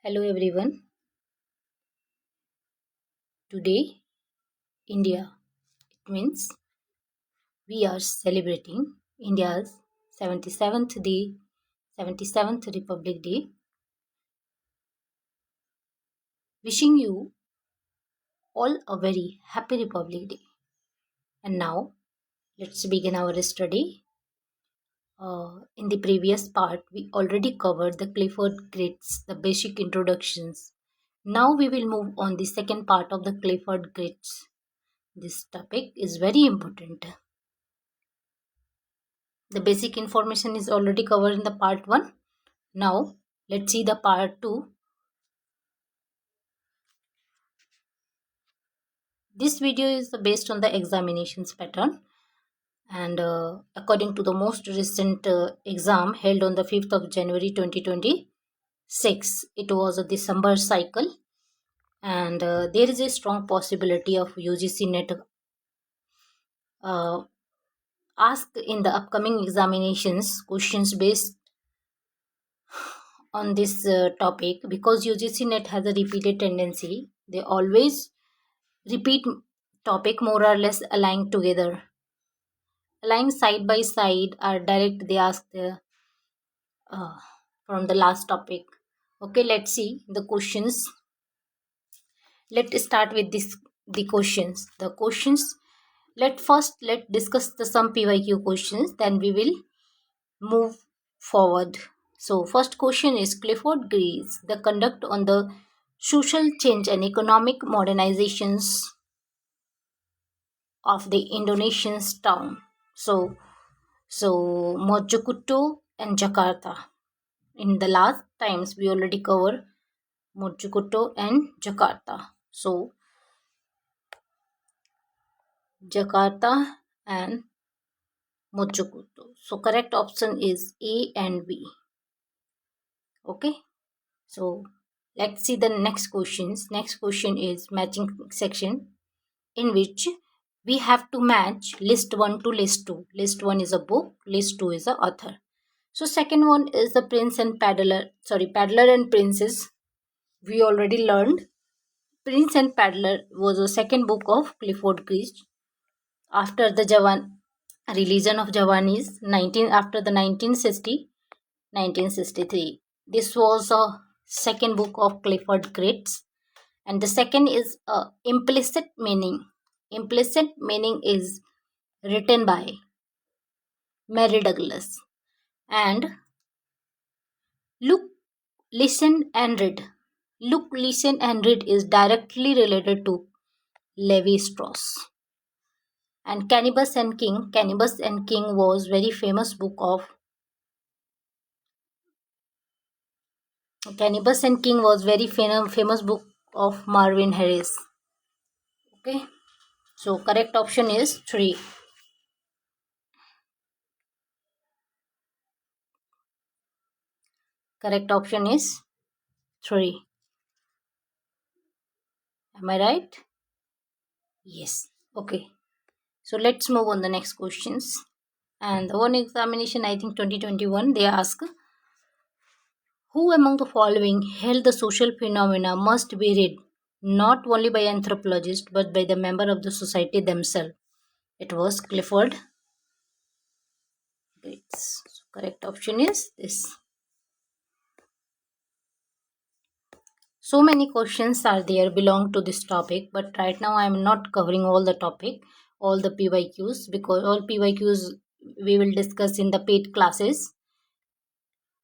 Hello everyone. Today, India. It means we are celebrating India's 77th Republic Day. Wishing you all a very happy Republic Day. And now, let's begin our study. In the previous part, we already covered the Clifford Grades, the basic introductions. Now we will move on the second part of the Clifford Grades. This topic is very important. The basic information is already covered in the part 1. Now let's see the part 2. This video is based on the examinations pattern, and according to the most recent exam held on the 5th of January 2026, it was a December cycle, and there is a strong possibility of UGC net asked in the upcoming examinations questions based on this topic, because UGC net has a repeated tendency. They always repeat topic more or less aligned together, aligned side by side, or direct. They ask uh, from the last topic. Okay, let's see the questions. Let's start with this the questions. The questions. Let discuss the some PYQ questions. Then we will move forward. So first question is Clifford Greaves, the conduct on the social change and economic modernizations of the Indonesian town. So Mojokerto and Jakarta. In the last times we already covered Mojokerto and Jakarta. So Jakarta and Mojokerto. So correct option is A and B. Okay. So let's see the next questions. Next question is matching section, in which we have to match list 1 to list 2. List 1 is a book, list 2 is the author. So second one is the Prince and Paddler. Paddler and Princess. We already learned. Prince and Paddler was the second book of Clifford Geertz after the Religion of Javanese, after the 1963. This was a second book of Clifford Geertz, and the second is Implicit Meaning. Implicit Meaning is written by Mary Douglas, and Look, Listen and Read. Look, Listen and Read is directly related to Levi Strauss. And Cannabis and King. Cannabis and King was very famous book of Cannabis and King was very famous book of Marvin Harris. Okay, so correct option is 3. Correct option is 3. Am I right? Yes. Okay. So let's move on the next questions. And the one examination, I think 2021, they ask, who among the following held the social phenomena must be read not only by anthropologists but by the member of the society themselves? It was Clifford Geertz. So correct option is this. So many questions are there belong to this topic, but right now I am not covering all the topic, all the PYQs, because all PYQs we will discuss in the paid classes.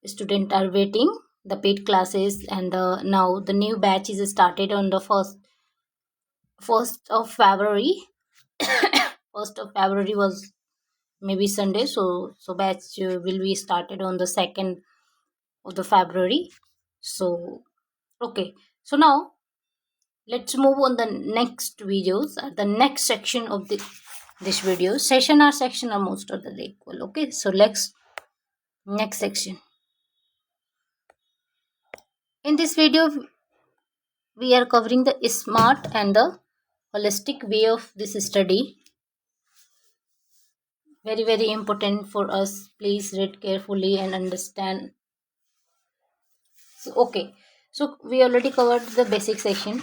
Students are waiting the paid classes, and now the new batch is started on the first of February. First of February was maybe Sunday, so batch will be started on the 2nd of the February. So okay, so now let's move on the next videos, the next section of this video. Section are most of the equal. Okay, so let's next section. In this video we are covering the smart and the holistic way of this study. Very very important for us. Please read carefully and understand. So okay, So we already covered the basic section.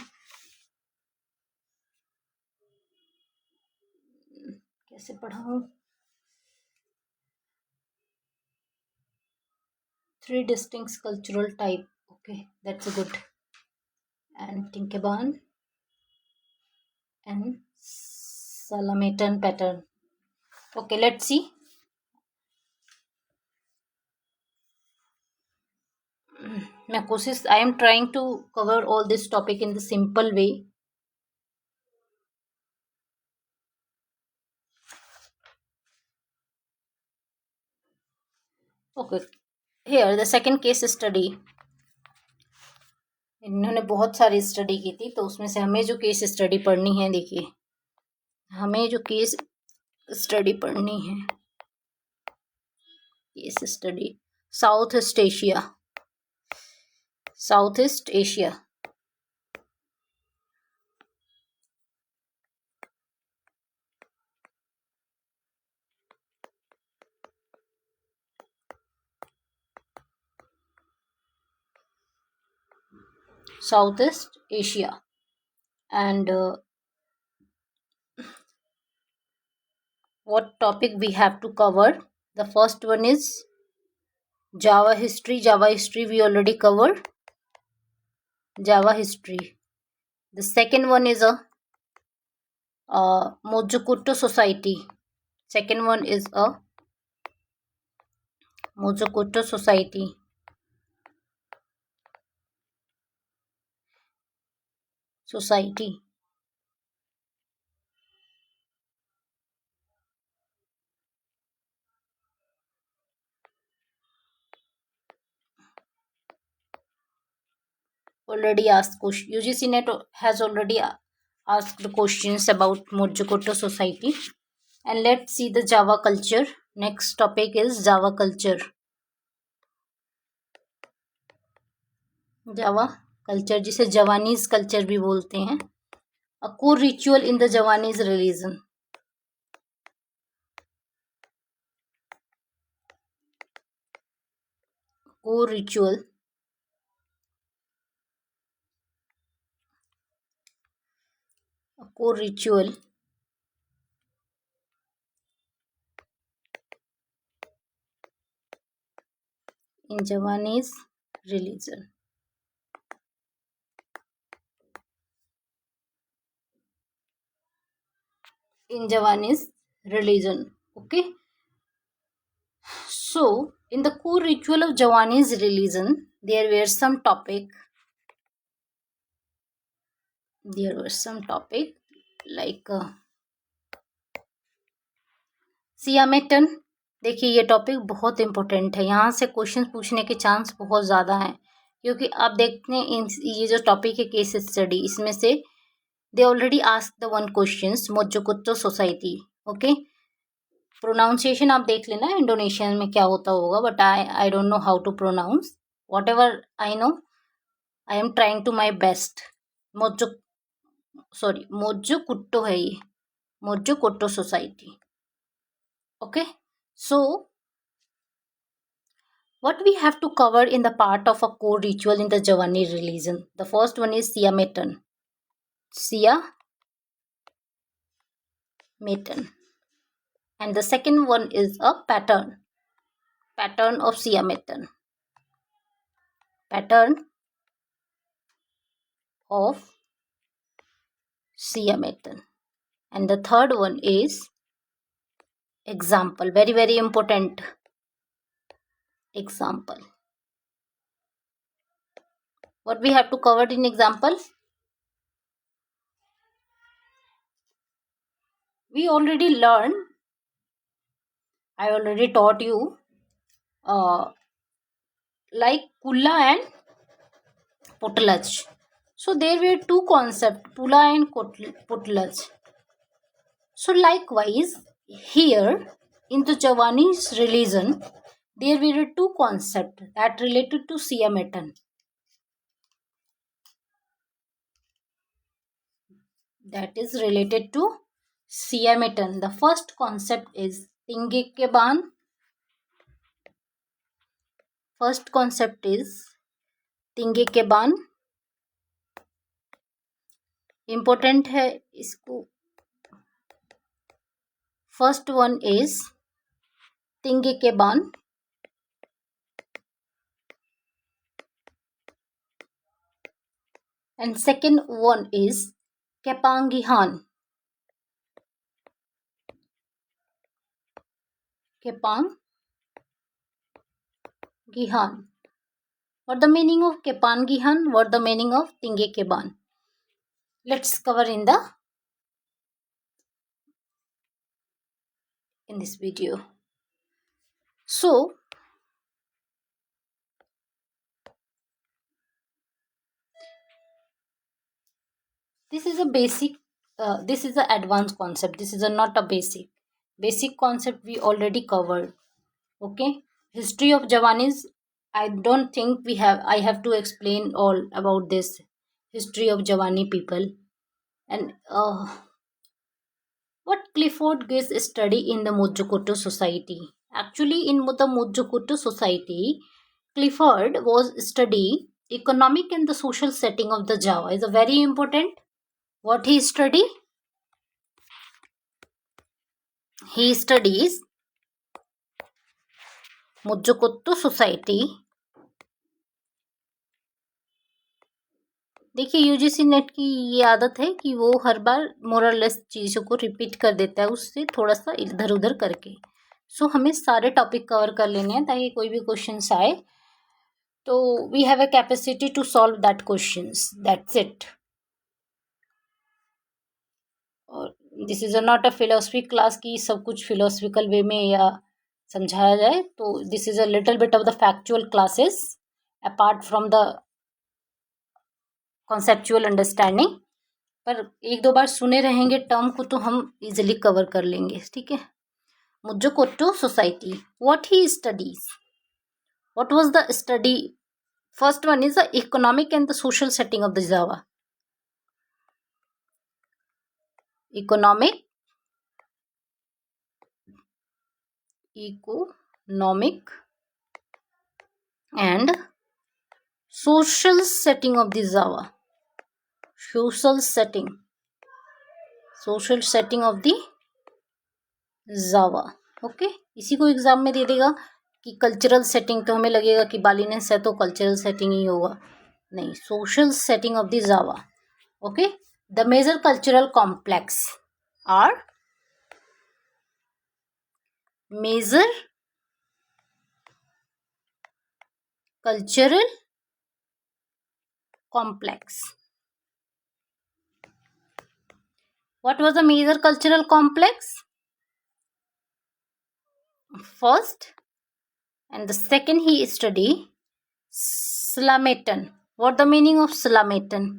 कैसे पढ़ाऊँ? Three distinct cultural type. Okay, that's a good. And Tinkeban and Salamatan pattern. Okay, let's see. मैं कोशिश I am trying to cover all this topic in the simple way. Okay, here the second case study. इन्होंने बहुत सारी study की थी, तो उसमें से हमें जो केस स्टडी पढ़नी है, देखिए हमें जो केस स्टडी पढ़नी है, case study south east Asia. South east Asia. Southeast Asia. And what topic we have to cover? The first one is Java history. Java history we already covered. Java history. The second one is a Mojokuto society. Second one is a Mojokuto society. Society. Already asked question. UGC Net has already asked questions about Mojokuto society. And let's see the Java culture. Next topic is Java culture. Java culture, जिसे जवानीज culture भी बोलते हैं. A core ritual in the Javanese religion. Core ritual. A core ritual in Javanese religion. In Javanese religion. Okay. So, in the core ritual of Javanese religion, there were some topic. There were some topic like सियामेटन. देखिए ये topic बहुत important है, यहाँ से question पूछने के chance बहुत ज़्यादा हैं, क्योंकि आप देखते हैं ये जो टॉपिक है केस स्टडी, इसमें से they already ask the one questions Mojokuto society. Okay, pronunciation आप देख लेना इंडोनेशियन में क्या होता होगा, but I don't know how to pronounce. Whatever I know, I am trying to my best. Mojokuto है ये, Mojokuto society. Okay, so what we have to cover in the part of a core ritual in the Javanese religion? The first one is Siametan. Siametan. And the second one is a pattern. Pattern of Siametan. Pattern of Siametan. And the third one is example. Very, very important. Example. What we have to cover in example? We already learned. I already taught you like Kulla and Putlaj. So there were two concepts, Pula and Putlaj. So likewise, here in the Javanese religion, there were two concepts that related to Siametan. That is related to Siametan. The first concept is Tingekeban. First concept is तिंगे के बान, important है इसको. First one is तिंगे के बान, and second one is Kepangihan. Kepangihan. What the meaning of Kepangihan? What the meaning of Tinge Keban? Let's cover in this video. So this is a basic. This is an advanced concept. This is not a basic. Basic concept we already covered. Okay. History of Javanis. I don't think I have to explain all about this history of Javani people. And what Clifford Geertz study in the Mojokoto society. Actually, in the Mojokoto society, Clifford was study economic and the social setting of the Java. Is a very important. What he study? He studies Mojokoto society. देखिए UGC net की ये आदत है कि वो हर बार मोरलेस चीज़ों को repeat कर देता है, उससे थोड़ा सा इधर उधर करके. सो हमें सारे टॉपिक कवर कर लेने हैं ताकि कोई भी क्वेश्चंस आए तो we have a capacity to solve that questions. That's it. और this is not a philosophy class की सब कुछ फिलोसफिकल वे में या समझाया जाए. तो this is a little bit of the factual classes apart from the conceptual understanding. पर एक दो बार सुने रहेंगे टर्म को तो हम इजीली कवर कर लेंगे. ठीक है. Mojokoto society. What he studies? What was the study? First one is the economic and the social setting of the Java. Economic and social setting of the Java. Social setting of the Java. Okay. इसी को exam में दे देगा कि cultural setting, तो हमें लगेगा कि बालीनेस है तो कल्चरल सेटिंग ही होगा. नहीं, social setting of the Java. Okay. The major cultural complex are major cultural complex. What was the major cultural complex? First and the second he study Slametan. What the meaning of Slametan?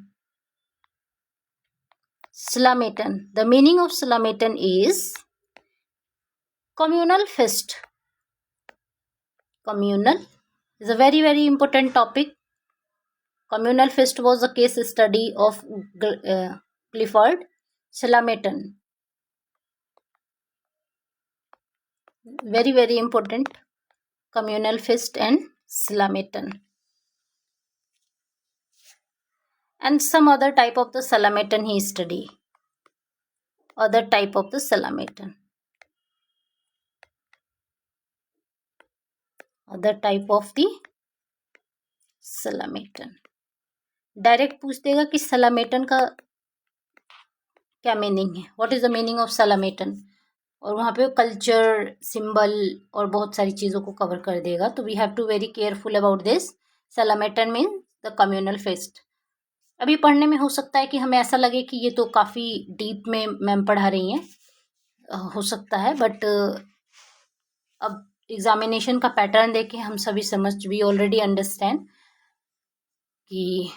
Slametan. The meaning of Slametan is communal feast. Communal is a very very important topic. Communal feast was a case study of Clifford Slametan. Very very important. Communal feast and Slametan. And some other type of the Slametan he study. Other type of the Slametan. Other type of the Slametan. Direct पूछ देगा कि Slametan का क्या meaning है. What is the meaning of Slametan. और वहाँ पे culture, symbol और बहुत सारी चीज़ों को कवर कर देगा. तो we have to very careful about this. Slametan means the communal feast. अभी पढ़ने में हो सकता है कि हमें ऐसा लगे कि ये तो काफ़ी डीप में मैम पढ़ा रही हैं, हो सकता है. बट अब एग्जामिनेशन का पैटर्न देके हम सभी वी ऑलरेडी अंडरस्टैंड कि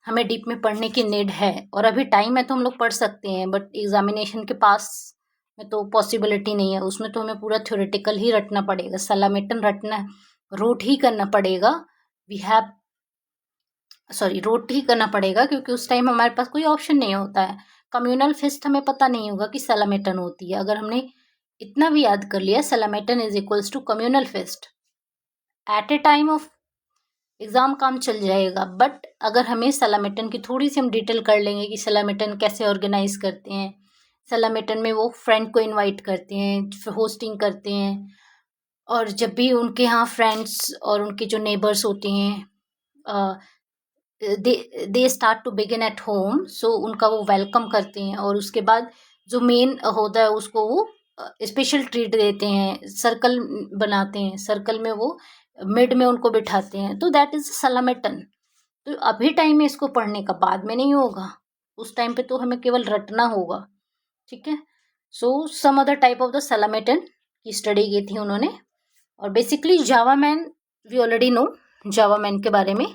हमें डीप में पढ़ने की नीड है. और अभी टाइम है तो हम लोग पढ़ सकते हैं, बट एग्जामिनेशन के पास में तो पॉसिबिलिटी नहीं है. उसमें तो हमें पूरा थ्योरेटिकल ही रटना पड़ेगा. सलामेटन रटना, रोट ही करना पड़ेगा. रोट ही करना पड़ेगा क्योंकि उस टाइम हमारे पास कोई ऑप्शन नहीं होता है. कम्युनल फेस्ट हमें पता नहीं होगा कि सलामेटन होती है. अगर हमने इतना भी याद कर लिया, Slametan is equals to communal feast. At a time of exam काम चल जाएगा। बट अगर हमें सलामेटन की थोड़ी सी हम डिटेल कर लेंगे कि सलामेटन कैसे ऑर्गेनाइज करते हैं, सलामेटन में वो फ्रेंड को इनवाइट करते हैं, होस्टिंग करते हैं, और जब भी उनके यहाँ फ्रेंड्स और उनके जो नेबर्स होते हैं they start to begin at home, so उनका वो वेलकम करते हैं, और उसके बाद जो मेन होता है उसको वो स्पेशल ट्रीट देते हैं, सर्कल बनाते हैं, सर्कल में वो मिड में उनको बिठाते हैं, तो दैट इज सलामेटन। तो अभी टाइम में इसको पढ़ने का, बाद में नहीं होगा, उस टाइम पे तो हमें केवल रटना होगा। ठीक है, so some other type of the Slametan की स्टडी की थी उन्होंने। और basically Java man, we already know Java man के बारे में।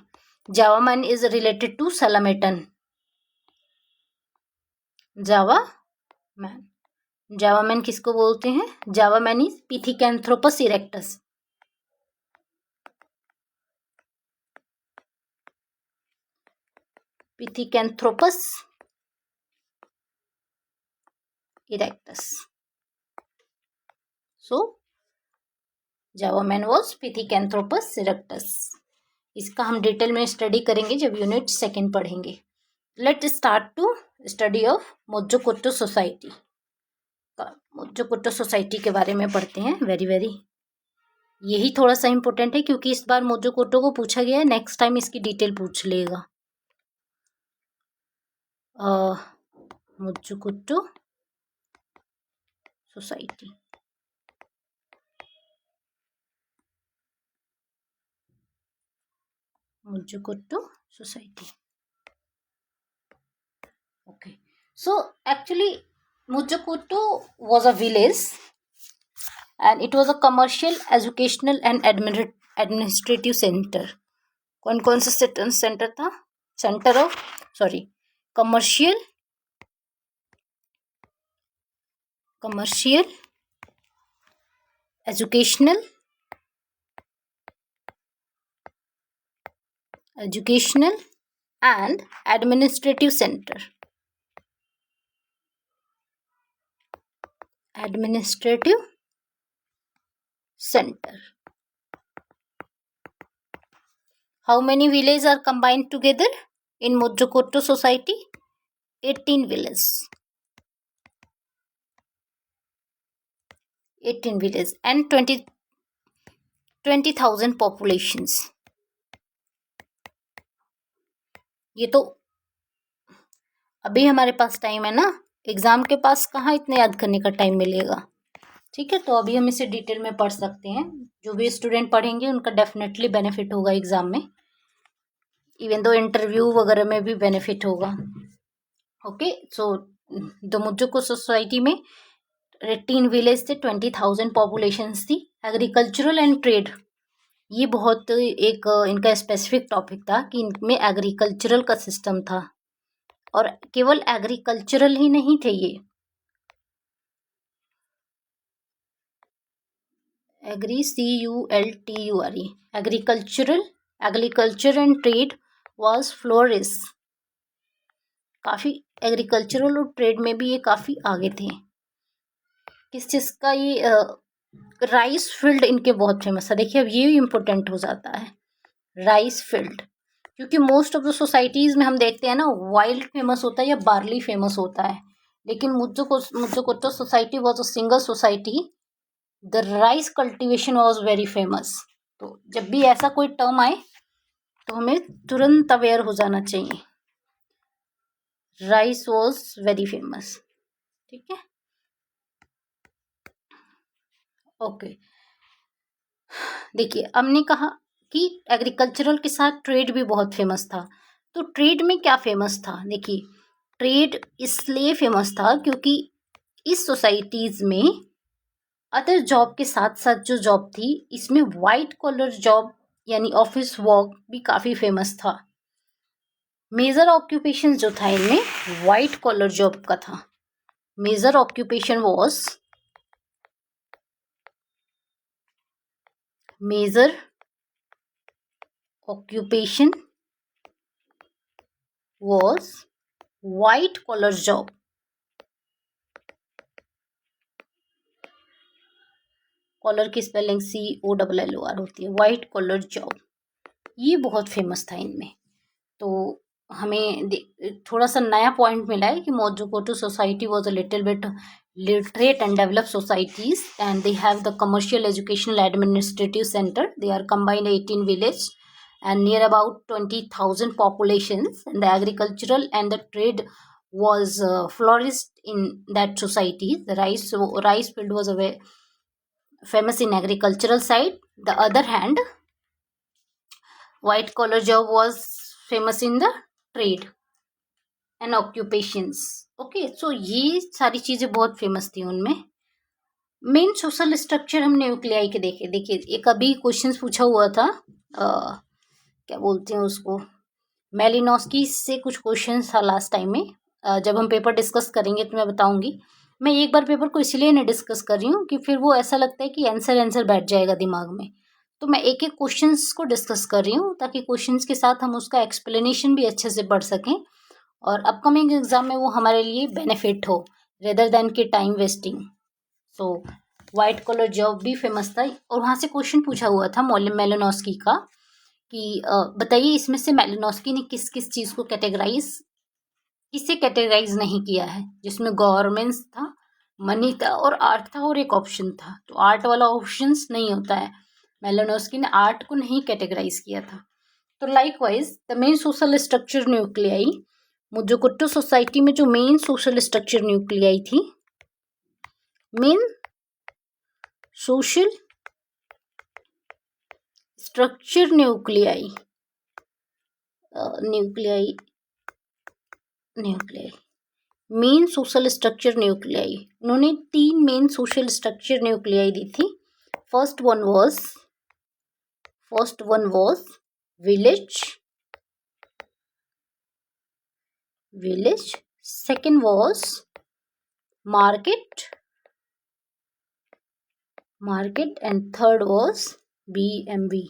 Java man is related to Slametan. Java man, Java man किसको बोलते हैं? Java man is Pithecanthropus erectus. Pithecanthropus erectus. So Java man was Pithecanthropus erectus. इसका हम detail में study करेंगे जब यूनिट 2 पढ़ेंगे। Let start to study of Mojokoto society. Mojokoto society के बारे में पढ़ते हैं। वेरी यही थोड़ा सा इम्पोर्टेंट है क्योंकि इस बार मोजोकोटो को पूछा गया है, नेक्स्ट टाइम इसकी डिटेल पूछ लेगा। Mojokoto society, Mojokoto society. Okay, so actually Mojokoto was a village and it was a commercial, educational and administrative center. कौन सा सेंटर था? Centre of commercial, educational and administrative centre. How many villages are combined together in Mojokoto society? 18 villages. 18 villages and 20,000 populations. ये तो अभी हमारे पास time है ना, exam के पास कहाँ इतने याद करने का टाइम मिलेगा। ठीक है, तो अभी हम इसे डिटेल में पढ़ सकते हैं। जो भी स्टूडेंट पढ़ेंगे उनका डेफिनेटली बेनिफिट होगा एग्जाम में, इवन दो इंटरव्यू वगैरह में भी बेनिफिट होगा। Okay, so the Mojoco society में 18 विलेज थे, 20,000 पॉपुलेशंस थी। एग्रीकल्चरल एंड ट्रेड, ये बहुत एक इनका स्पेसिफिक टॉपिक था कि इनमें एग्रीकल्चरल का सिस्टम था, और केवल एग्रीकल्चरल ही नहीं थे ये, CULTURE, agriculture and trade was flourish. काफ़ी एग्रीकल्चरल और ट्रेड में भी ये काफ़ी आगे थे। किस चीज़ का? ये राइस फील्ड इनके बहुत फेमस है। देखिए अब ये इम्पोर्टेंट हो जाता है, राइस फील्ड, क्योंकि मोस्ट ऑफ द सोसाइटीज़ में हम देखते हैं ना वाइल्ड फेमस होता है या बार्ली फेमस होता है, लेकिन Mojokoto society was a single society, the rice cultivation was very famous. तो जब भी ऐसा कोई टर्म आए तो हमें तुरंत अवेयर हो जाना चाहिए, राइस वॉज वेरी फेमस। ठीक है, ओके। देखिए हमने कहा कि एग्रीकल्चरल के साथ ट्रेड भी बहुत फेमस था। तो ट्रेड में क्या फेमस था? देखिए ट्रेड इसलिए फेमस था क्योंकि इस सोसाइटीज़ में अदर जॉब के साथ साथ जो जॉब थी, इसमें वाइट कॉलर जॉब यानी ऑफिस वर्क भी काफ़ी फेमस था। मेजर ऑक्यूपेशन जो था इनमें वाइट कॉलर जॉब का था। Major occupation was white collar job. Collar की स्पेलिंग COLLOR होती है, वाइट कॉलर जॉब। ये बहुत फेमस था इनमें। तो हमें थोड़ा सा नया पॉइंट मिला है कि Mojokoto society was a little bit literate and developed societies, and they have the commercial, educational, administrative center. They are combined 18 village and near about 20,000 populations, and the agricultural and the trade was flourished in that society. The rice field was a very famous in agricultural side. The other hand, white collar job was famous in the trade and occupations. Okay, so ये सारी चीज़ें बहुत famous थी उनमें। Main social structure हम nuclei के देखे। देखिए, एक अभी क्वेश्चन पूछा हुआ था, क्या बोलते हैं उसको, मेलिनोस्की से कुछ क्वेश्चन था लास्ट टाइम में। जब हम पेपर डिस्कस करेंगे तो मैं बताऊंगी। मैं एक बार पेपर को इसलिए नहीं डिस्कस कर रही हूँ कि फिर वो ऐसा लगता है कि आंसर बैठ जाएगा दिमाग में। तो मैं एक एक क्वेश्चंस को डिस्कस कर रही हूँ ताकि क्वेश्चंस के साथ हम उसका एक्सप्लेनेशन भी अच्छे से पढ़ सकें और अपकमिंग एग्जाम में वो हमारे लिए बेनिफिट हो रेदर देन कि time wasting. So white collar job भी फेमस था और वहाँ से क्वेश्चन पूछा हुआ था मेलिनोस्की का कि बताइए इसमें से मेलिनोस्की ने किस किस चीज़ को किसे कैटेगराइज नहीं किया है, जिसमें गवर्नमेंट्स था, मनी था और आर्ट था और एक ऑप्शन था। तो आर्ट वाला ऑप्शंस नहीं होता है, मेलिनोस्की ने आर्ट को नहीं कैटेगराइज किया था। तो likewise the main social structure nuclei, Mojokoto society में जो मेन सोशल स्ट्रक्चर न्यूक्लियाई थी, main social structure nuclei main social structure nuclei, उन्होंने 3 मेन सोशल स्ट्रक्चर न्यूक्लियाई दी थी। First one was village, second was market and third was BMV.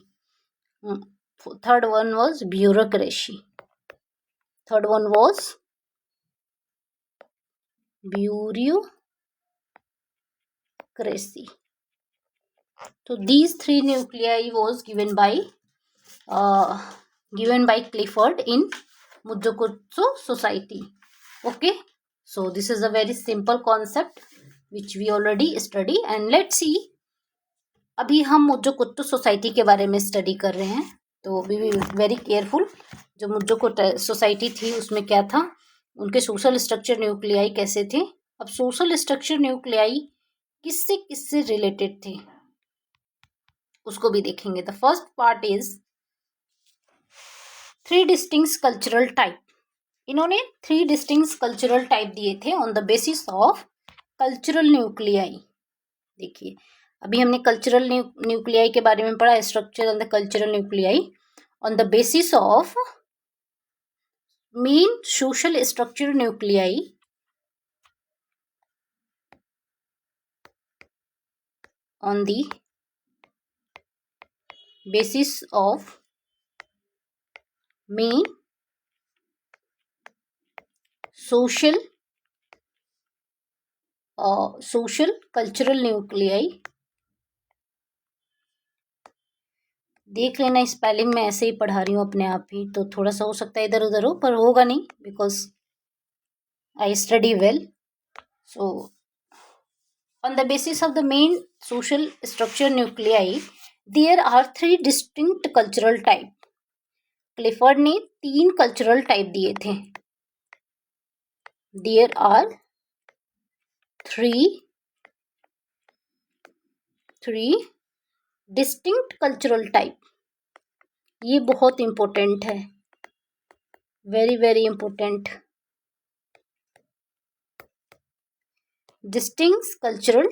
Third one was bureaucracy. So these 3 nuclei was given by Clifford in Mojokoto society. Okay, so this is a very simple concept which we already study, and let's see. अभी हम मोजोकोटो society के बारे में study कर रहे हैं, तो be very careful. जो मोजोकोटो सोसाइटी थी उसमें क्या था, उनके सोशल स्ट्रक्चर न्यूक्लियाई कैसे थे। अब सोशल स्ट्रक्चर न्यूक्लियाई किससे किससे रिलेटेड थे उसको भी देखेंगे। The first part is 3 distinct cultural type. इन्होंने 3 डिस्टिंक्ट कल्चरल टाइप दिए थे on the basis of cultural nuclei. देखिए, अभी हमने कल्चरल न्यूक्लियाई के बारे में पढ़ा, structure on the cultural nuclei on the basis of main social structure nuclei on the basis of main social cultural nuclei. देख लेना, स्पेलिंग में ऐसे ही पढ़ा रही हूँ अपने आप ही, तो थोड़ा सा हो सकता है इधर उधर हो, पर होगा नहीं because I study well. So on the basis of the main social structure nuclei there are 3 distinct cultural type. Clifford ने 3 कल्चरल टाइप दिए थे। There are 3 distinct cultural type. ये बहुत इंपॉर्टेंट है, very very important. Distinct cultural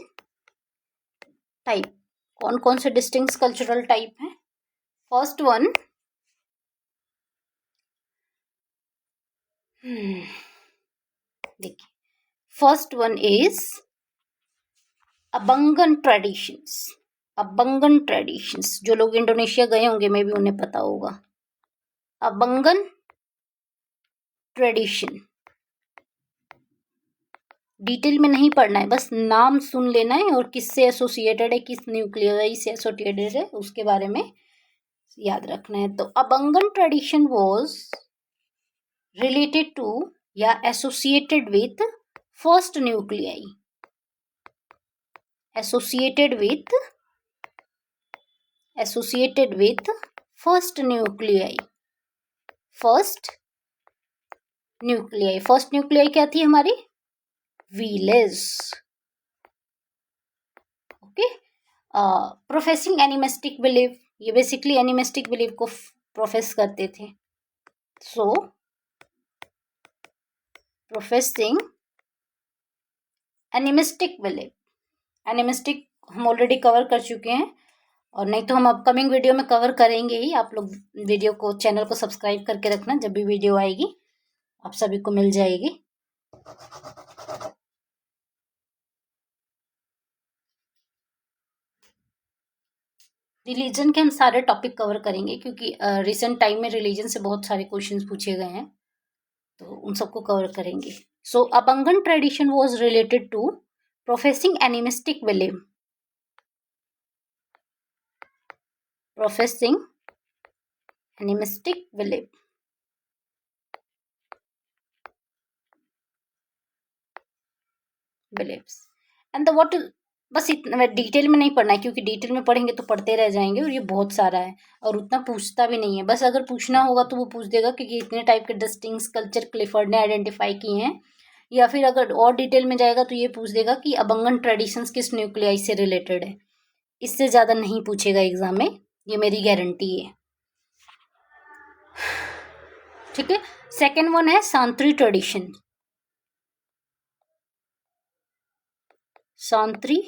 type, कौन कौन से distinct cultural type हैं? फर्स्ट वन, देखिए, फर्स्ट वन इज अबंगन ट्रेडिशंस। जो लोग इंडोनेशिया गए होंगे मे भी उन्हें पता होगा। अबंगन ट्रेडिशन, डिटेल में नहीं पढ़ना है, बस नाम सुन लेना है और किससे एसोसिएटेड है, किस न्यूक्लियाई से एसोसिएटेड है उसके बारे में याद रखना है। तो अबंगन ट्रेडिशन वॉज रिलेटेड टू या associated with first nuclei, associated with first nuclei, first nuclei क्या थी हमारी, व्हीलेस। ओके, प्रोफेसिंग एनिमिस्टिक बिलीव, ये बेसिकली एनिमिस्टिक बिलीव को प्रोफेस करते थे। सो प्रोफेसिंग एनिमिस्टिक बिलीव, एनिमिस्टिक हम ऑलरेडी कवर कर चुके हैं, और नहीं तो हम अपकमिंग वीडियो में कवर करेंगे ही। आप लोग वीडियो को, चैनल को सब्सक्राइब करके रखना, जब भी वीडियो आएगी आप सभी को मिल जाएगी। रिलीजन के हम सारे टॉपिक कवर करेंगे, क्योंकि रिसेंट टाइम में रिलीजन से बहुत सारे क्वेश्चंस पूछे गए हैं, तो उन सबको कवर करेंगे। So abangan tradition was related to professing animistic believe, professing animistic believe, believes and the what, बस इतना डिटेल में नहीं पढ़ना है, क्योंकि डिटेल में पढ़ेंगे तो पढ़ते रह जाएंगे, और ये बहुत सारा है और उतना पूछता भी नहीं है। बस अगर पूछना होगा तो वो पूछ देगा, क्योंकि इतने टाइप के डिस्टिंक्ट कल्चर क्लिफर्ड ने आइडेंटिफाई किए हैं। या फिर अगर और डिटेल में जाएगा तो ये पूछ देगा कि अबंगन ट्रेडिशंस किस न्यूक्लियाई से रिलेटेड है। इससे ज़्यादा नहीं पूछेगा एग्जाम में, ये मेरी गारंटी है। ठीक है, सेकेंड वन है सांत्री tradition, सांत्री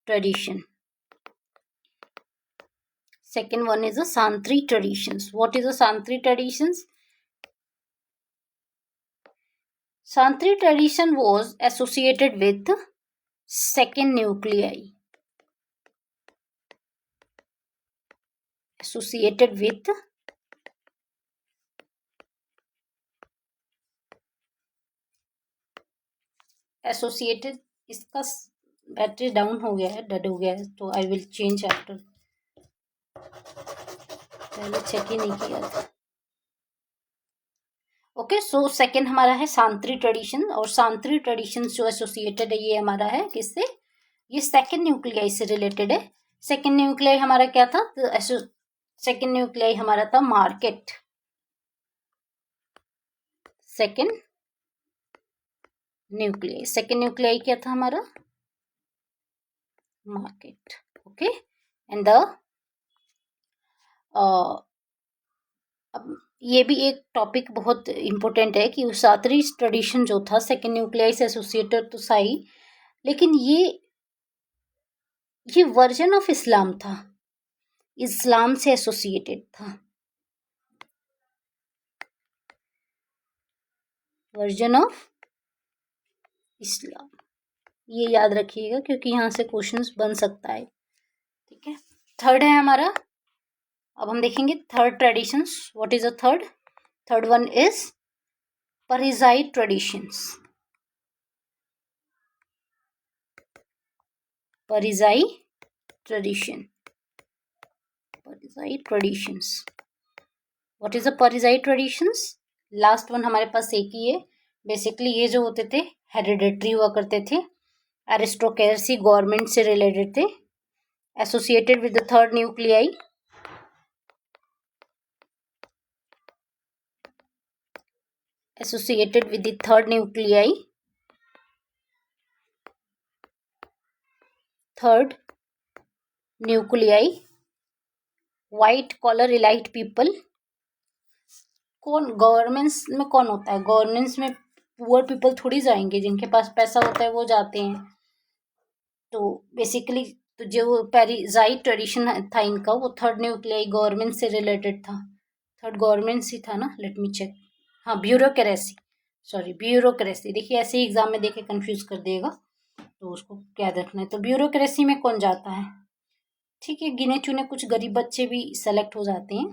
tradition. Second one is a Santri traditions. What is a Santri traditions? Santri tradition was associated with second nuclei. Associated with associated, इसका बैटरी डाउन हो गया है, डेड हो गया है, तो आई विल चेंज आफ्टर, पहले चेक ही नहीं किया था। ओके, सो सेकेंड हमारा है सांत्री ट्रेडिशन, और सांत्री ट्रेडिशन जो एसोसिएटेड है ये हमारा है किससे, ये सेकेंड न्यूक्लियाई से रिलेटेड है। सेकेंड न्यूक्लियाई हमारा क्या था, तो सेकेंड न्यूक्लियाई हमारा था मार्केट, सेकेंड न्यूक्लियाई क्या था हमारा, मार्केट। ओके, एंड द अब ये भी एक टॉपिक बहुत इम्पोर्टेंट है कि सातरी ट्रेडिशन जो था सेकेंड न्यूक्लियाई से एसोसिएटेड तो सही, लेकिन ये वर्जन ऑफ इस्लाम था, इस्लाम से एसोसिएटेड था, वर्जन ऑफ इस्लाम, ये याद रखिएगा क्योंकि यहाँ से क्वेश्चंस बन सकता है। ठीक है, थर्ड है हमारा, अब हम देखेंगे third traditions. What is a third one is priyayi traditions, priyayi tradition, priyayi traditions. What is a priyayi traditions, last one हमारे पास एक ही है। बेसिकली ये जो होते थे हेरिडेटरी हुआ करते थे, एरिस्टोक्रेसी गवर्नमेंट से रिलेटेड थे, associated with the third nuclei, associated with the third nuclei, white collar elite people। कौन गवर्नमेंट्स में कौन होता है, गवर्नेंस में पुअर पीपल थोड़ी जाएंगे, जिनके पास पैसा होता है वो जाते हैं। तो बेसिकली तो जो पेरिजाई ट्रेडिशन था इनका, वो थर्ड न्यूक्लियाई गवर्नमेंट से रिलेटेड था, थर्ड गवर्नमेंट ही था ना, लेट मी चेक, हाँ ब्यूरोक्रेसी, सॉरी ब्यूरोक्रेसी। देखिए ऐसे ही एग्जाम में देखे कंफ्यूज कर देगा, तो उसको क्या रखना है। तो ब्यूरोक्रेसी में कौन जाता है, ठीक है, गिने चुने कुछ गरीब बच्चे भी सेलेक्ट हो जाते हैं,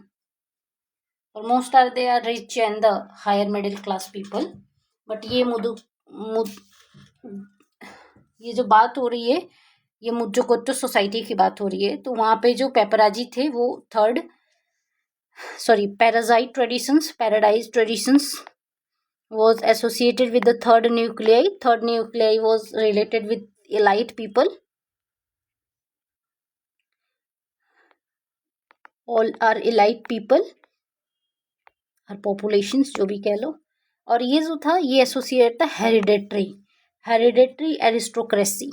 और most are they are rich and the higher middle class people. But ये ये जो बात हो रही है ये मुज्जोकोट्टो सोसाइटी की बात हो रही है। तो वहाँ पे जो पेपराजी थे वो paradise traditions was associated with the third nuclei. Third nuclei was related with elite people. All are elite people, और populations जो भी कह लो। और ये जो था ये एसोसिएट था हेरिडेटरी एरिस्टोक्रेसी,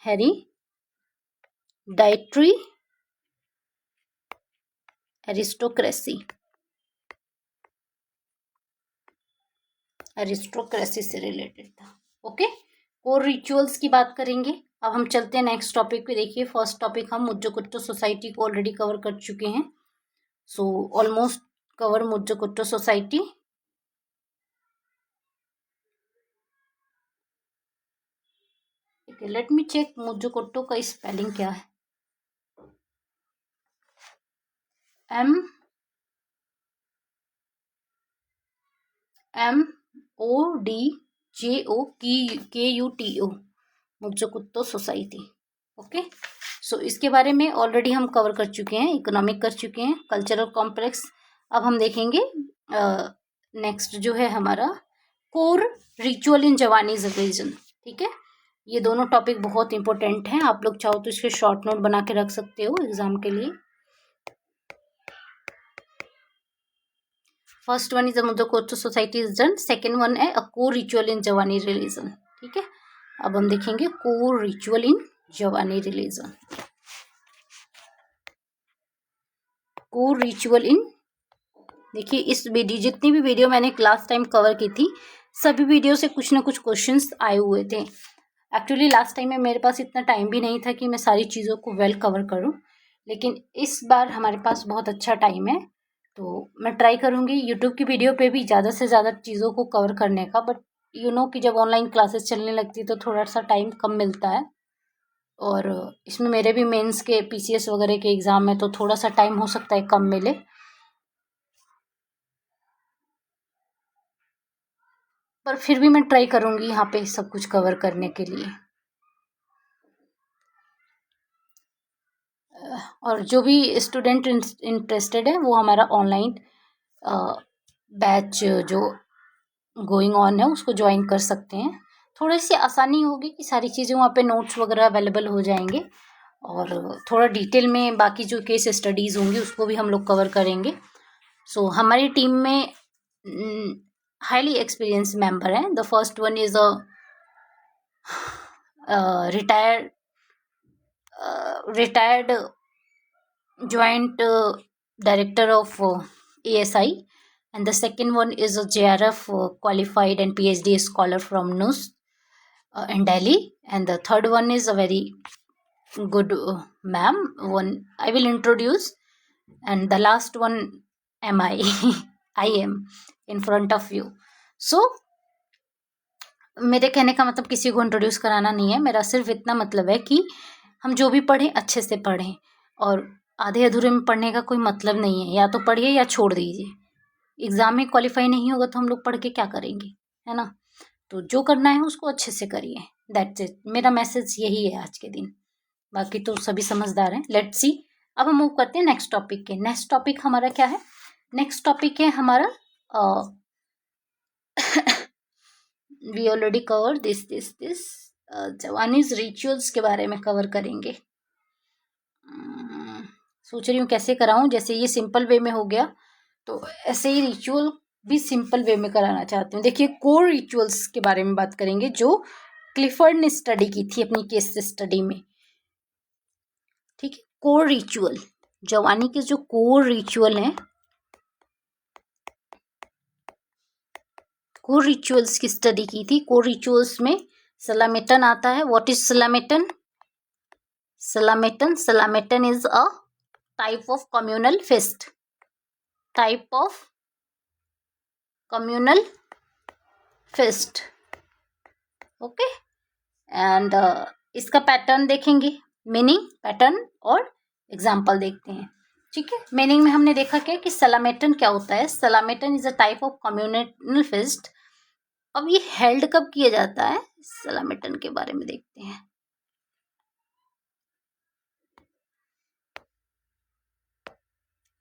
हेरिडेटरी एरिस्टोक्रेसी से रिलेटेड था। ओके, कोर रिचुअल्स की बात करेंगे। अब हम चलते हैं नेक्स्ट टॉपिक पे। देखिए फर्स्ट टॉपिक हम मुज्जोकोट्टो सोसाइटी को ऑलरेडी कवर कर चुके हैं। So almost cover Modjokuto society. Let me check Modjokuto का स्पेलिंग क्या है। MODJOKUTO Modjokuto society. Okay, so इसके बारे में ऑलरेडी हम कवर कर चुके हैं, इकोनॉमिक कर चुके हैं, कल्चरल कॉम्प्लेक्स। अब हम देखेंगे नेक्स्ट जो है हमारा कोर रिचुअल इन जावानीज रिलीजन। ठीक है, ये दोनों टॉपिक बहुत इंपॉर्टेंट हैं। आप लोग चाहो तो इसके शॉर्ट नोट बना के रख सकते हो एग्जाम के लिए। First one is the Modjokuto society is done. Second one है अ कोर रिचुअल इन जवानी रिलीजन। ठीक है, अब हम देखेंगे कोर रिचुअल इन जवानी रिलीजन। कोर रिचुअल इन, देखिए इस वीडियो जितनी भी वीडियो मैंने लास्ट टाइम कवर की थी सभी वीडियो से कुछ ना कुछ क्वेश्चंस आए हुए थे। एक्चुअली लास्ट टाइम में मेरे पास इतना टाइम भी नहीं था कि मैं सारी चीज़ों को वेल कवर करूं, लेकिन इस बार हमारे पास बहुत अच्छा टाइम है तो मैं ट्राई करूंगी यूट्यूब की वीडियो पे भी ज़्यादा से ज़्यादा चीज़ों को कवर करने का। बट यू नो कि जब ऑनलाइन क्लासेस चलने लगती है तो थोड़ा सा टाइम कम मिलता है, और इसमें मेरे भी मेंस के PCS वगैरह के एग्ज़ाम में तो थोड़ा सा टाइम हो सकता है कम मिले, पर फिर भी मैं ट्राई करूंगी यहाँ पे सब कुछ कवर करने के लिए। और जो भी स्टूडेंट इंटरेस्टेड है वो हमारा ऑनलाइन बैच जो गोइंग ऑन है उसको ज्वाइन कर सकते हैं। थोड़ी सी आसानी होगी कि सारी चीज़ें वहाँ पे नोट्स वगैरह अवेलेबल हो जाएंगे, और थोड़ा डिटेल में बाकी जो केस स्टडीज़ होंगी उसको भी हम लोग कवर करेंगे। सो हमारी टीम में हाईली एक्सपीरियंस मेंबर हैं। The first one is a retired joint director of ASI, and the second one is a JRF qualified and PhD scholar from NUS in Delhi, and the third one is a very good ma'am, one I will introduce, and the last one am I I am in front of you. So मेरे कहने का मतलब किसी को introduce कराना नहीं है, मेरा सिर्फ इतना मतलब है कि हम जो भी पढ़ें अच्छे से पढ़ें, और आधे अधूरे में पढ़ने का कोई मतलब नहीं है। या तो पढ़िए या छोड़ दीजिए। एग्ज़ाम में क्वालिफाई नहीं होगा तो हम लोग पढ़ के क्या करेंगे, है ना। तो जो करना है उसको अच्छे से करिए, दैट्स इट। मेरा मैसेज यही है आज के दिन, बाकी तो सभी समझदार हैं। लेट्स सी, अब हम मूव करते हैं नेक्स्ट टॉपिक के। नेक्स्ट टॉपिक हमारा क्या है? नेक्स्ट टॉपिक है हमारा we already cover this Javanese rituals के बारे में कवर करेंगे। सोच रही हूँ कैसे कराऊँ, जैसे ये सिंपल वे में हो गया तो ऐसे ही रिचुअल भी सिंपल वे में कराना चाहती हूँ। देखिए कोर रिचुअल्स के बारे में बात करेंगे जो क्लिफर्ड ने स्टडी की थी अपनी केस स्टडी में। ठीक है, कोर रिचुअल, जवानी के जो कोर रिचुअल हैं, कोर रिचुअल्स की स्टडी की थी। कोर रिचुअल्स में सलामेटन आता है। What is slametan? Slametan is a type of communal feast, okay. And इसका पैटर्न देखेंगे, मीनिंग, पैटर्न और एग्जाम्पल देखते हैं। ठीक है, मीनिंग में हमने देखा क्या कि सलामेटन क्या होता है। Slametan is a type of communal feast अब ये हेल्ड कब किया जाता है, सलामेटन के बारे में देखते हैं।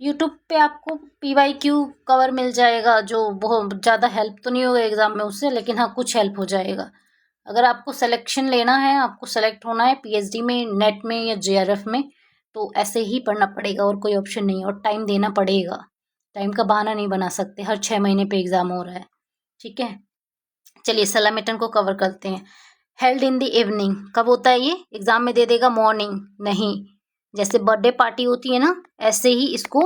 यूट्यूब पे आपको PYQ कवर मिल जाएगा, जो बहुत ज़्यादा हेल्प तो नहीं होगा एग्जाम में उससे, लेकिन हाँ कुछ हेल्प हो जाएगा। अगर आपको सिलेक्शन लेना है, आपको सेलेक्ट होना है PhD में, नेट में या JRF में, तो ऐसे ही पढ़ना पड़ेगा और कोई ऑप्शन नहीं है, और टाइम देना पड़ेगा। टाइम का बहाना नहीं बना सकते, हर 6 महीने पे एग्जाम हो रहा है, ठीक है। चलिए सलामेटन को कवर करते हैं। हेल्ड इन द इवनिंग, कब होता है ये, एग्जाम में दे देगा मॉर्निंग, नहीं, जैसे बर्थडे पार्टी होती है ना, ऐसे ही इसको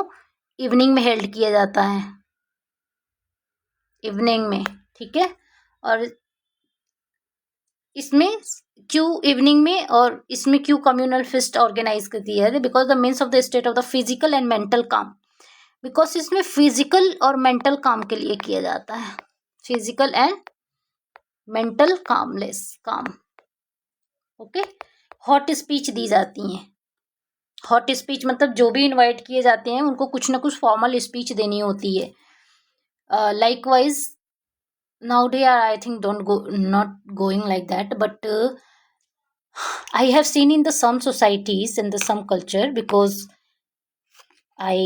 इवनिंग में हेल्ड किया जाता है, इवनिंग में, ठीक है। और इसमें क्यों इवनिंग में, और इसमें क्यों कम्युनल फेस्ट ऑर्गेनाइज कर दिया है, because the means of the state of the physical and mental काम, बिकॉज इसमें फिजिकल और मेंटल काम के लिए किया जाता है, फिजिकल एंड मेंटल कामलेस काम, ओके। हॉट स्पीच दी जाती हैं, हॉट स्पीच मतलब जो भी इनवाइट किए जाते हैं उनको कुछ ना कुछ फॉर्मल स्पीच देनी होती है। Likewise nowadays I think don't go, not going like that, but I have seen in the some societies and the some culture, because I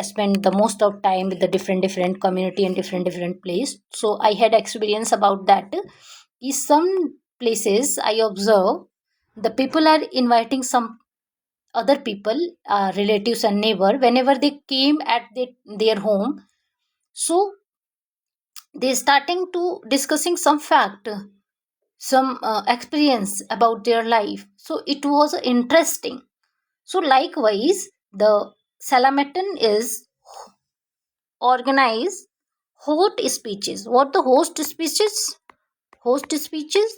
spend the most of time with the different community and different place, so I had experience about that. In some places I observe the people are inviting some other people, relatives and neighbor, whenever they came at their home, so they starting to discussing some fact, some experience about their life, so it was interesting. So likewise the Salametan is organized host speeches. What the host speeches, host speeches,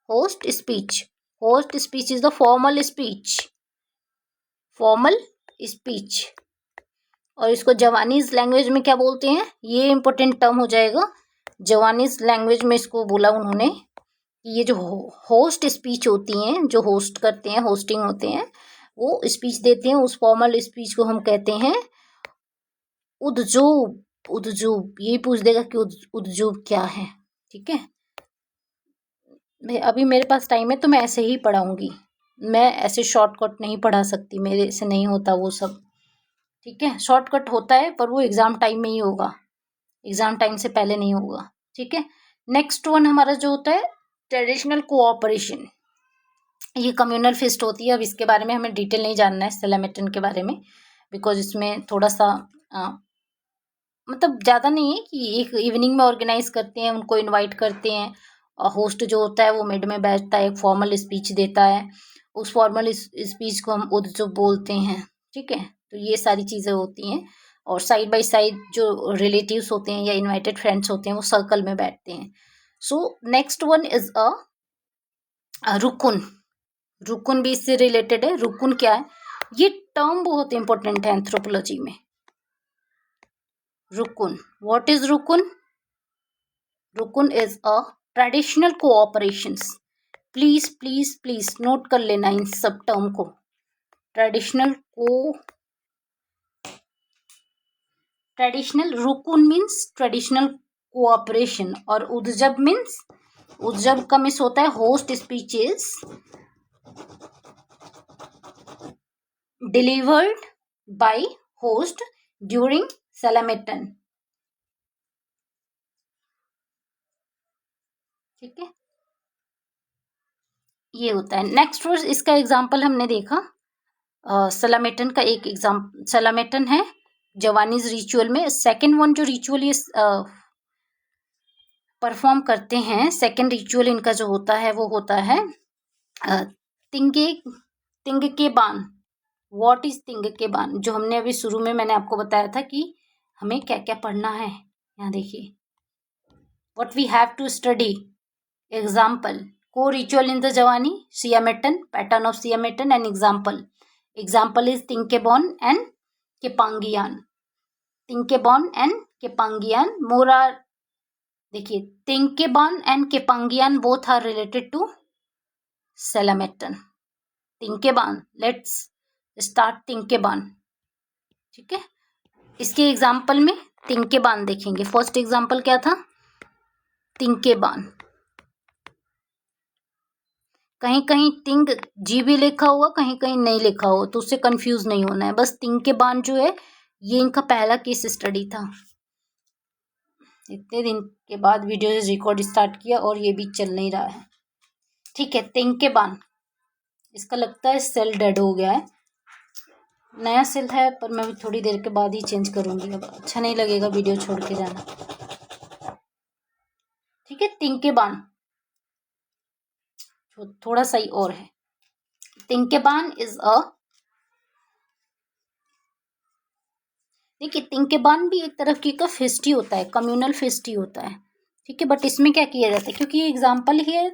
host speech, host speech is the formal speech, formal speech। और इसको जवानीज language में क्या बोलते हैं, ये important term हो जाएगा, जवानीज language में इसको बोला उन्होंने कि ये जो होस्ट स्पीच होती हैं, जो होस्ट करते हैं, होस्टिंग होते हैं, वो स्पीच देते हैं, उस फॉर्मल स्पीच को हम कहते हैं उद्जूब। उद्जूब, ये पूछ देगा कि उद्जूब क्या है, ठीक है। अभी मेरे पास टाइम है तो मैं ऐसे ही पढ़ाऊंगी, मैं ऐसे शॉर्टकट नहीं पढ़ा सकती, मेरे से नहीं होता वो सब, ठीक है। शॉर्टकट होता है पर वो एग्जाम टाइम में ही होगा, एग्जाम टाइम से पहले नहीं होगा, ठीक है। नेक्स्ट वन हमारा जो होता है ट्रेडिशनल कोऑपरेशन, ये कम्युनल फेस्ट होती है। अब इसके बारे में हमें डिटेल नहीं जानना है सलामेटन के बारे में, बिकॉज इसमें थोड़ा सा मतलब ज़्यादा नहीं है कि एक इवनिंग में ऑर्गेनाइज करते हैं, उनको इनवाइट करते हैं, और होस्ट जो होता है वो मिड में बैठता है, एक फॉर्मल स्पीच देता है, उस फॉर्मल स्पीच को हम उद्जूब बोलते हैं, ठीक है। तो ये सारी चीज़ें होती हैं, और साइड बाय साइड जो रिलेटिव्स होते हैं या इनवाइटेड फ्रेंड्स होते हैं वो सर्कल में बैठते हैं। So next one is rukun. Rukun भी इससे रिलेटेड है। रुकुन क्या है, ये टर्म बहुत इंपॉर्टेंट है एंथ्रोपोलॉजी में। Rukun, what is rukun, rukun is a traditional cooperations. Please please please note कर लेना इन सब टर्म को। Traditional rukun means traditional cooperation, और उद्जब मीन्स, उद्जब का मिस होता है host speeches delivered by host during slametan, ठीक है, ये होता है। नेक्स्ट वर्स, इसका एग्जाम्पल हमने देखा सलामेटन का, एक सलामेटन है जवानीज रिचुअल में। सेकेंड वन जो रिचुअल ये परफॉर्म करते हैं, सेकेंड रिचुअल इनका जो होता है वो होता है तिंग के बान। व्हाट इज तिंग के बान, जो हमने अभी शुरू में मैंने आपको बताया था कि हमें क्या क्या पढ़ना है। यहाँ देखिए, what we have to study, example को ritual in the Javanese, slametan, pattern of slametan and example is tingkeban and kepanggihan. Tingkeban and kepanggihan more are, देखिए tingkeban and kepanggihan both are related to slametan. Tingkeban, let's start tingkeban, ठीक है। इसके example में तिंकेबॉन देखेंगे। First example क्या था, तिंकेबान, कहीं कहीं तिंग जी भी लिखा हुआ, कहीं कहीं नहीं लिखा हुआ, तो उससे कंफ्यूज नहीं होना है। बस तिंकेबान जो है ये इनका पहला केस स्टडी था। इतने दिन के बाद वीडियो रिकॉर्ड स्टार्ट किया और ये भी चल नहीं रहा है। ठीक है, तिंकेबान, इसका लगता है सेल डेड हो गया है, नया सेल है, पर मैं भी थोड़ी देर के बाद ही चेंज करूंगी, अब अच्छा नहीं लगेगा वीडियो छोड़ के जाना। ठीक है, तिंकेबान थोड़ा सही और है। तिंकेबान इज अ, देखिए तिंकेबान भी एक तरह की का फेस्टी होता है, कम्युनल फेस्टी होता है। ठीक है, बट इसमें क्या किया जाता है, क्योंकि ये एग्जाम्पल ही है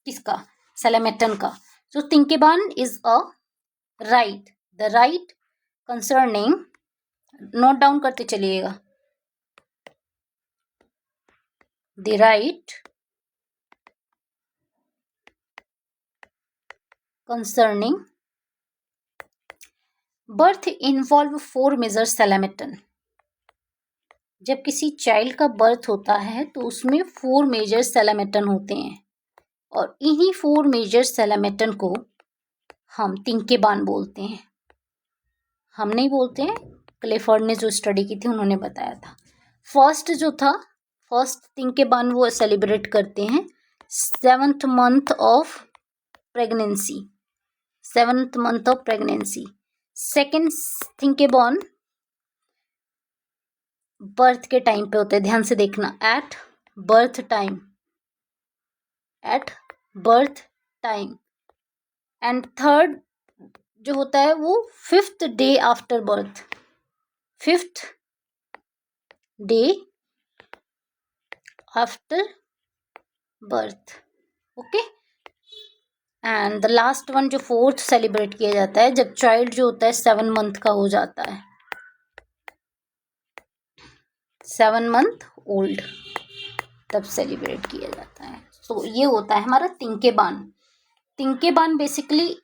किसका, सेलेमेटन का। So tingkeban is a rite, the rite concerning, note down करते चलिएगा, the rite concerning birth involve 4 major slametan. जब किसी चाइल्ड का बर्थ होता है तो उसमें 4 मेजर सेलेमेटन होते हैं, और इन्हीं 4 मेजर सेलेमेटन को हम तिंकेबान बोलते हैं। हम नहीं बोलते हैं, क्लेफर्ड ने जो स्टडी की थी उन्होंने बताया था। फर्स्ट जो था, फर्स्ट तिंकेबान वो सेलिब्रेट करते हैं 7th month of pregnancy, 7th month of pregnancy. Second tingkeban birth के टाइम पे होता है, ध्यान से देखना, at birth time, at birth time. And third जो होता है वो 5th day after birth, 5th day after birth. Okay, and the last one जो 4th सेलिब्रेट किया जाता है जब चाइल्ड जो होता है 7 मंथ का हो जाता है, 7 मंथ ओल्ड, तब सेलिब्रेट किया जाता है। सो ये होता है हमारा तिंकेबान। तिंकेबान बेसिकली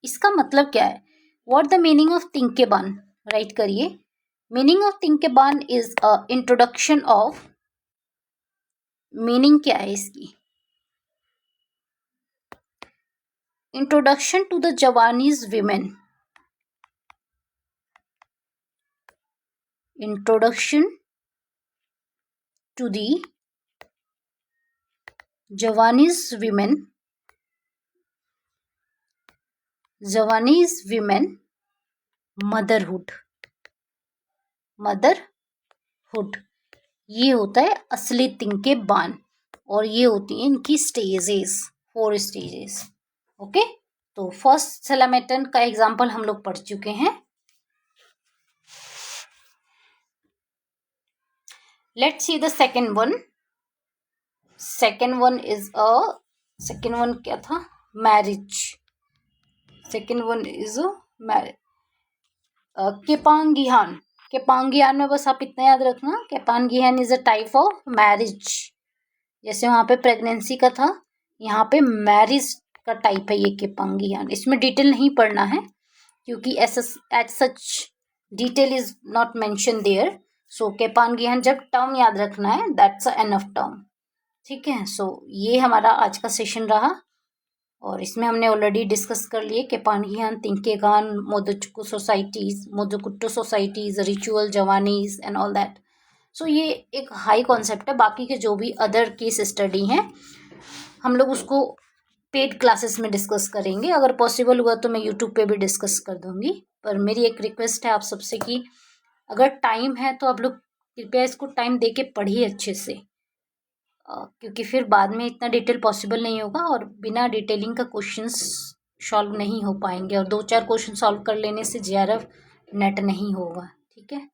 इसका मतलब क्या है, what the meaning of tingkeban, write करिए। Meaning of tingkeban is a introduction of, meaning क्या है इसकी, introduction to the Javanese women, introduction to the Javanese women, Javanese women motherhood, motherhood, ये होता है असली तिंकेबान, और ये होती है इनकी स्टेजेस, 4 स्टेजेस। ओके, तो फर्स्ट सेलामेटन का एग्जांपल हम लोग पढ़ चुके हैं। Let's see the second one. Second one is a, second one क्या था, marriage. Second one is marriage, kepanggihan. Kepanggihan में बस आप इतना याद रखना, kepanggihan is a type of marriage. जैसे वहां पे प्रेगनेंसी का था, यहाँ पे मैरिज का टाइप है ये केपांगिहान। इसमें डिटेल नहीं पढ़ना है क्योंकि as such detail is not mention there. So kepanggihan जब टर्म याद रखना है, दैट्स एनफ टर्म। ठीक है, सो ये हमारा आज का सेशन रहा, और इसमें हमने ऑलरेडी डिस्कस कर लिए kepanggihan, tingkeban, Modjokuto societies, Modjokuto societies, ritual, Javanese and all that. So ये एक हाई कॉन्सेप्ट है। बाकी के जो भी अदर केस स्टडी हैं हम लोग उसको पेड क्लासेस में डिस्कस करेंगे। अगर पॉसिबल हुआ तो मैं यूट्यूब पे भी डिस्कस कर दूंगी। पर मेरी एक रिक्वेस्ट है आप सबसे कि अगर टाइम है तो आप लोग कृपया इसको टाइम दे के पढ़िए अच्छे से, क्योंकि फिर बाद में इतना डिटेल पॉसिबल नहीं होगा, और बिना डिटेलिंग का क्वेश्चंस सॉल्व नहीं हो पाएंगे, और 2-4 क्वेश्चन सॉल्व कर लेने से जेआरएफ नेट नहीं होगा। ठीक है,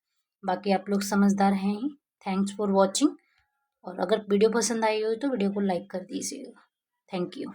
बाकी आप लोग समझदार हैं ही। थैंक्स फॉर वॉचिंग, और अगर वीडियो पसंद आई हो तो वीडियो को लाइक कर दीजिएगा। Thank you.